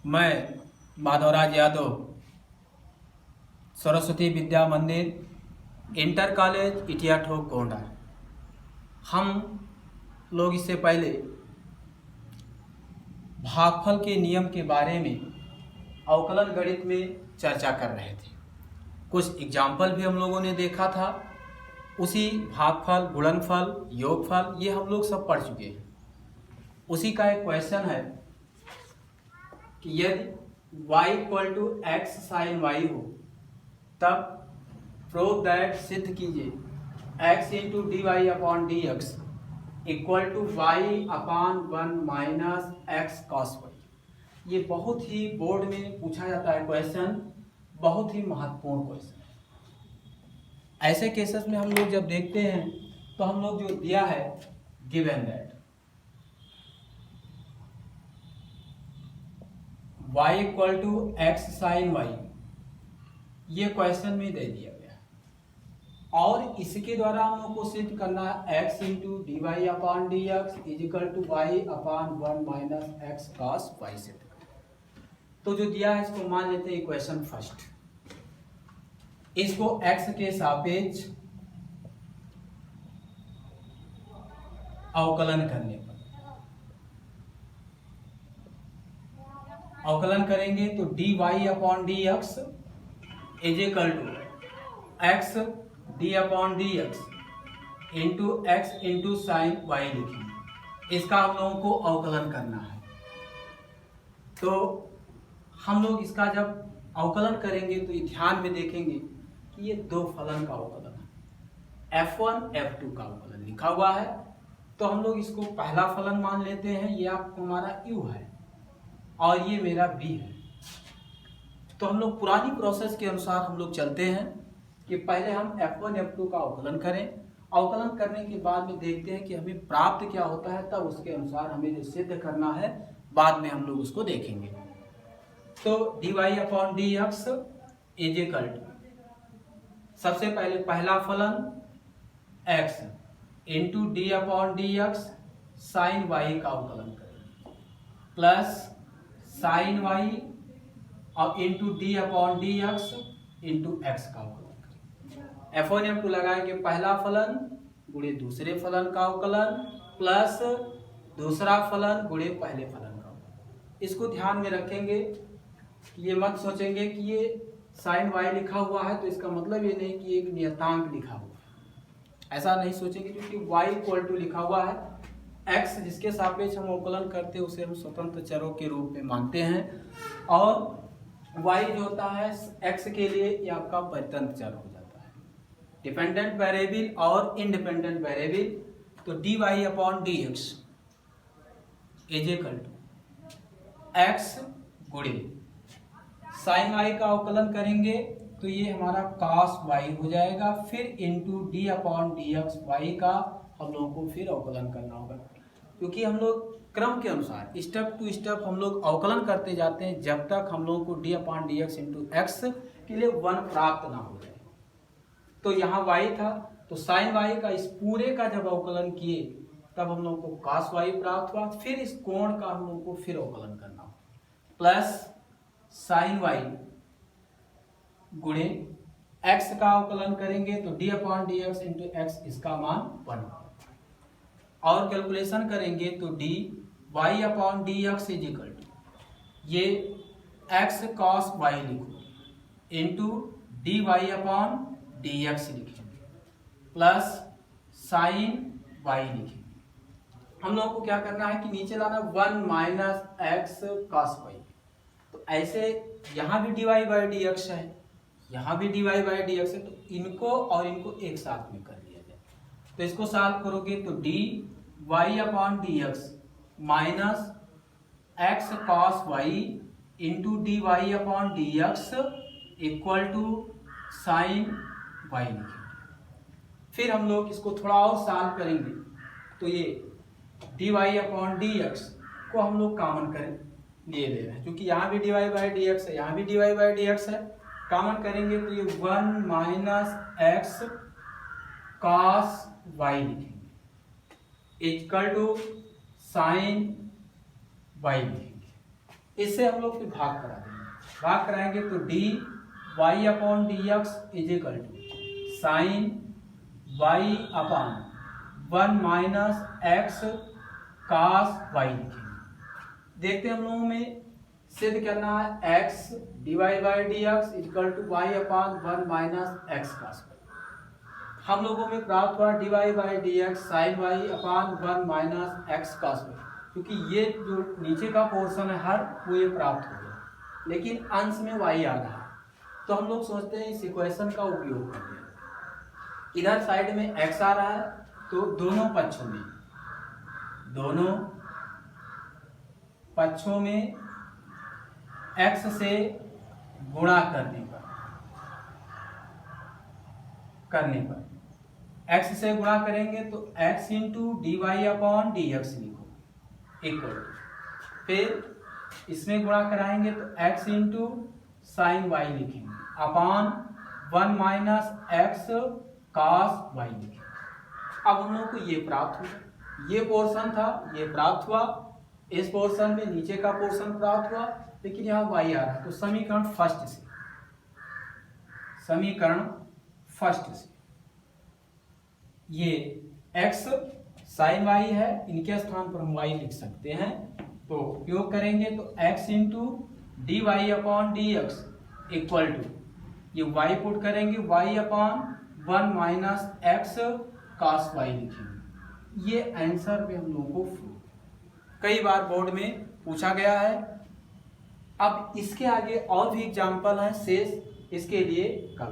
मैं माधवराज यादव, सरस्वती विद्या मंदिर, inter college इटिया ठोक गोंडा। हम लोग इससे पहले भागफल के नियम के बारे में अवकलन गणित में चर्चा कर रहे थे। कुछ एग्जाम्पल भी हम लोगों ने देखा था। उसी भागफल, गुणनफल, योगफल ये हम लोग सब पढ़ चुके हैं। उसी का एक क्वेश्चन है कि यदि y equal to x sine y हो तब प्रूव दैट, सिद्ध कीजिए x into d y upon d x equal to y upon 1 minus x cos y. ये बहुत ही बोर्ड में पूछा जाता है क्वेश्चन, बहुत ही महत्वपूर्ण क्वेश्चन है। ऐसे केसेस में हम लोग जब देखते हैं तो हम लोग जो दिया है given that y equal to x sine y, ये क्वेश्चन में दे दिया गया है और इसके द्वारा हम लोग को सिद्ध करना है x into d y upon d x is equal to y upon 1 minus x cos y सिद्ध करना। तो जो दिया है इसको मान लेते हैं इक्वेशन फर्स्ट। इसको x के सापेक्ष अवकलन करने पर अवकलन करेंगे तो d y upon d x is equal to x d upon d x into sine y लिखेंगे। इसका हम लोगों को अवकलन करना है। तो हम लोग इसका जब अवकलन करेंगे तो ये ध्यान में देखेंगे कि ये दो फलन का अवकलन है, f1 f2 का अवकलन लिखा हुआ है। तो हम लोग इसको पहला फलन मान लेते हैं, ये आपको हमारा u है और ये मेरा b है। तो हम लोग पुरानी प्रोसेस के अनुसार हम लोग चलते हैं कि पहले हम f1 f2 का अवकलन करें। अवकलन करने के बाद में देखते हैं कि हमें प्राप्त क्या होता है, तब उसके अनुसार हमें जो सिद्ध करना है बाद में हम लोग उसको देखेंगे। तो d y upon d x is equal to, सबसे पहले पहला फलन x into d upon d x sine y का अवकलन करेंगे प्लस साइन वाई और into d upon d x into x का अवकलन करेंगे। F1 F2 लगाएंगे पहला फलन गुणे दूसरे फलन का अवकलन प्लस दूसरा फलन गुणे पहले फलन का अवकलन। इसको ध्यान में रखेंगे, ये मत सोचेंगे कि ये साइन वाई लिखा हुआ है तो इसका मतलब ये नहीं कि एक नियतांक लिखा हुआ है, ऐसा नहीं सोचेंगे, क्योंकि y इक्वल टू लिखा हुआ है। x जिसके सापेक्ष हम अवकलन करते हैं उसे हम स्वतंत्र चरों के रूप में मानते हैं और y जो होता है x के लिए ये आपका परितंत्र चर हो जाता है, डिपेंडेंट वेरिएबल और इंडिपेंडेंट वेरिएबल। तो d y upon d x is equal to x गुणे साइन वाई का अवकलन करेंगे तो ये हमारा cos y हो जाएगा, फिर into d upon d x y का हम लोगों को फिर अवकलन करना होगा, क्योंकि हम लोग क्रम के अनुसार स्टेप टू स्टेप हम लोग अवकलन करते जाते हैं जब तक हम लोगों को D upon d x into x के लिए 1 प्राप्त ना हो जाए। तो यहाँ y था तो साइन वाई का इस पूरे का जब अवकलन किए तब हम लोग को cos y प्राप्त हुआ, फिर इस कोण का हम लोग को फिर अवकलन करना होगा प्लस साइन वाई गुणे x का अवकलन करेंगे तो d upon d x into x इसका मान 1 और कैलकुलेशन करेंगे तो d y upon d x is equal to ये x cos y लिखो into d y upon d x लिखेंगे प्लस साइन y लिखेंगे। हम लोगों को क्या करना है कि नीचे लाना 1 माइनस एक्स cos y। तो ऐसे यहाँ भी d y by d x है, यहाँ भी d y by d x है, तो इनको और इनको एक साथ में कर लिया जाए। तो इसको सॉल्व करोगे तो d y upon d x minus x cos y into d y upon d x equal to sine y लिखेंगे। फिर हम लोग इसको थोड़ा और सॉल्व करेंगे तो ये d y upon d x को हम लोग कॉमन करें ले ले रहे हैं, क्योंकि यहाँ भी d y by d x है, यहाँ भी d y by d x है। कॉमन करेंगे तो ये 1 माइनस एक्स कॉस वाई लिखेंगे इक्वल टू साइन वाई लिखेंगे। इससे हम लोग फिर भाग करा देंगे। भाग कराएंगे तो d y upon d x is equal to sine y upon 1 minus x cos y लिखेंगे। देखते हैं हम लोगों में सिद्ध करना है x divide by d x equal to y upon 1 minus x cos y. हम लोगों में प्राप्त हुआ d y by d x sine y upon 1 minus x cos y, क्योंकि ये जो नीचे का पोर्शन है हर वो ये प्राप्त हो गया, लेकिन अंश में वाई आ रहा है, तो हम लोग सोचते हैं इस इक्वेशन का उपयोग करते हैं। इधर साइड में एक्स आ रहा है तो दोनों पक्षों में एक्स से गुणा करने पर एक्स से गुणा करेंगे तो x into d y upon d x लिखो इक्वल, फिर इसमें गुणा कराएंगे तो एक्स इंटू साइन वाई लिखेंगे upon 1 minus x cos y लिखेंगे। अब हम लोग को ये प्राप्त हुआ, ये पोर्शन था ये प्राप्त हुआ, इस पोर्शन में नीचे का पोर्शन प्राप्त हुआ, लेकिन यहाँ वाई आ रहा है, तो समीकरण फर्स्ट से ये x साइन वाई है, इनके स्थान पर हम y लिख सकते हैं, तो उपयोग करेंगे तो x into d y upon d x equal to ये y पुट करेंगे y upon 1 minus x cos y लिखेंगे। ये आंसर में हम लोगों को कई बार बोर्ड में पूछा गया है। अब इसके आगे और भी एग्जाम्पल है शेष, इसके लिए कल